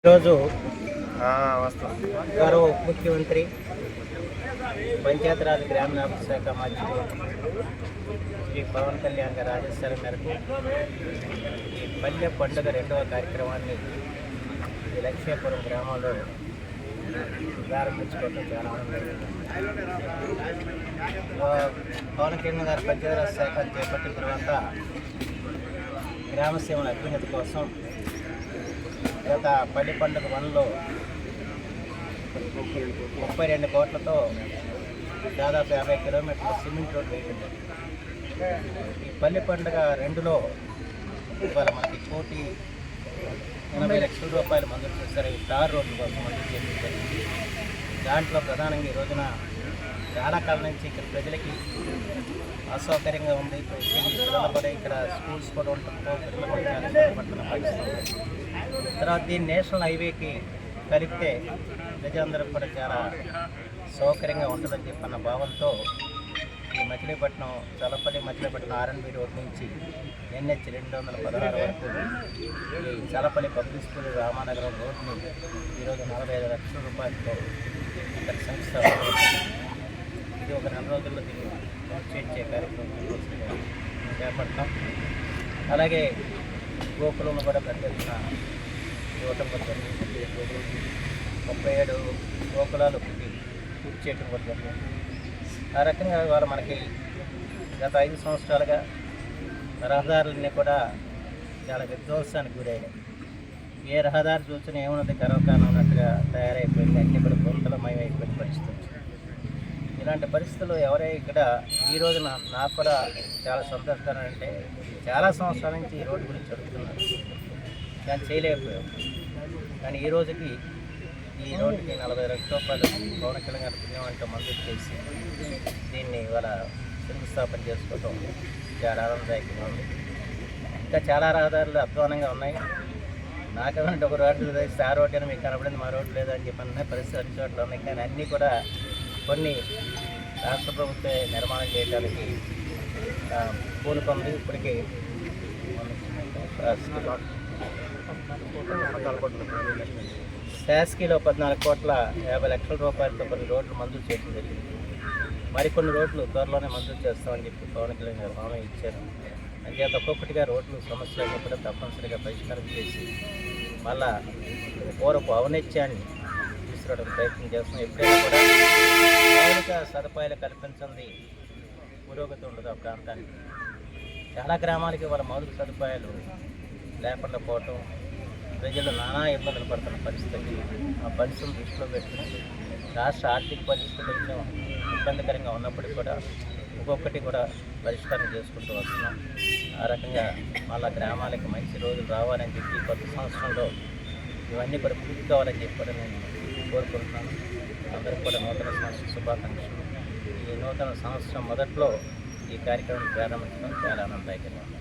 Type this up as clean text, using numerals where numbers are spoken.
ఈరోజు గౌరవ ఉప ముఖ్యమంత్రి పంచాయతీరాజ్ గ్రామీణాభివృద్ధి శాఖ మంత్రి శ్రీ పవన్ కళ్యాణ్ గారి ఆదేశాల మేరకు ఈ పల్లె పండుగ రెండవ కార్యక్రమాన్ని ఈ లక్ష్మీపురం గ్రామంలో ప్రారంభించుకోవడం చాలా ఆనందంగా. పవన్ కళ్యాణ్ గారి పంచాయతీరాజ్ శాఖ చేపట్టిన తర్వాత గ్రామ సేవల అభ్యున్నతి కోసం గత పల్లె పండుగ 1లో 32 కోట్లతో దాదాపు 50 కిలోమీటర్ల సిమెంట్ రోడ్డు వేయడం. ఈ పల్లె పండుగ 2లో ఇవాళ మనకి 1,80,00,000 మంజూరు చేశారు. ఈ తార్ రోడ్ల కోసం మంజూరు చేశారు. దాంట్లో ప్రధానంగా ఈ రోజున చాలా కాలం నుంచి ఇక్కడ ప్రజలకి అసౌకర్యంగా ఉంది. పిల్లలు కూడా ఇక్కడ స్కూల్స్ కూడా ఉండటంతో పిల్లలు కూడా చాలా ఇబ్బంది పరిస్థితి. తర్వాత దీన్ని నేషనల్ హైవేకి కలిపితే ప్రజలందరూ కూడా చాలా సౌకర్యంగా ఉంటుందని చెప్పన్న భావంతో ఈ మచిలీపట్నం చలపల్లి మచిలీపట్నం R&B రోడ్ నుంచి NH 216 వరకు ఈ చలపల్లి పబ్లిక్ స్కూల్ రామానగరం రోడ్ని ఈరోజు 45 లక్షల రూపాయలతో ఇక్కడ శంకుస్థాపన. ఇది ఒక 4 రోజుల్లో దీన్ని చేర్చే కార్యక్రమం చేపడతాం. అలాగే గోకులను కూడా పెద్ద ఎత్తున ఇవ్వటం కూడా జరిగింది. 37 గోకులాలు పూర్తి చేయటం కూడా జరిగింది. ఆ రకంగా ఇవాళ మనకి గత 5 సంవత్సరాలుగా రహదారులన్నీ కూడా చాలా విధ్వంసానికి గురయ్యాయి. ఏ రహదారి చూసినా ఏమున్నది గర్వకారణం ఉన్నట్టుగా తయారైపోయింది. అన్నీ కూడా గుంతలమయమైపోయిన పరిస్థితి. ఇలాంటి పరిస్థితుల్లో ఎవరై ఇక్కడ ఈ రోజున నాకు కూడా చాలా సంతోషకరం. అంటే చాలా సంవత్సరాల నుంచి ఈ రోడ్డు గురించి అడుగుతున్నారు, కానీ చేయలేకపోయాం. కానీ ఈ రోజుకి ఈ రోడ్డుకి 40 లక్షల రూపాయలు పవన్ కళ్యాణ్ గారి పుణ్యం అంటే మంజూరు చేసి దీన్ని ఇవాళ శంకుస్థాపన చేసుకోవటం చాలా ఆనందదాయకంగా ఉంది. ఇంకా చాలా రహదారులు అధ్వానంగా ఉన్నాయి. నాకేమంటే ఒక రోడ్డు తెస్తే ఆ రోడ్డు అని మీకు కనబడింది, మా రోడ్డు లేదని చెప్పిన పరిస్థితి అన్ని చోట్ల ఉన్నాయి. కానీ అన్నీ కూడా కొన్ని రాష్ట్ర ప్రభుత్వం నిర్మాణం చేయడానికి పూనుకుంది. ఇప్పటికీ శాసకీలో 14,50,00,000 రూపాయలతో కొన్ని రోడ్లు మంజూరు చేయడం జరిగింది. మరికొన్ని రోడ్లు త్వరలోనే మంజూరు చేస్తామని చెప్పి పవన్ కళ్యాణ్ గారు హామీ ఇచ్చారు. అంచేత ఒక్కొక్కటిగా రోడ్లు సమస్యలను కూడా తప్పనిసరిగా పరిష్కారం చేసి మళ్ళా పూర్వపు ఔన్నత్యాన్ని తీసుకురావడానికి ప్రయత్నం చేస్తున్నాం. ఎప్పుడైనా కూడా మౌలిక సదుపాయాలు కల్పించింది పురోగతి ఉండదు ఆ ప్రాంతానికి. చాలా గ్రామాలకి వాళ్ళ మౌలిక సదుపాయాలు లేకుండా పోవటం, ప్రజలు నానా ఇబ్బందులు పడుతున్న పరిస్థితి. ఆ పరిస్థితులను దృష్టిలో పెట్టుకుని రాష్ట్ర ఆర్థిక పరిస్థితి కొంచెం ఇబ్బందికరంగా ఉన్నప్పటికీ కూడా ఒక్కొక్కటి కూడా పరిష్కారం చేసుకుంటూ వస్తున్నాం. ఆ రకంగా మళ్ళా గ్రామాలకి మంచి రోజులు రావాలని చెప్పి కొత్త సంవత్సరంలో ఇవన్నీ కూడా పూర్తి కావాలని చెప్పి కూడా నేను కోరుకుంటున్నాను. అందరికీ కూడా నూతన సంవత్సర శుభాకాంక్షలు. ఈ నూతన సంవత్సరం మొదట్లో ఈ కార్యక్రమం ప్రారంభించడం చాలా ఆనందదాయకంగా ఉంది.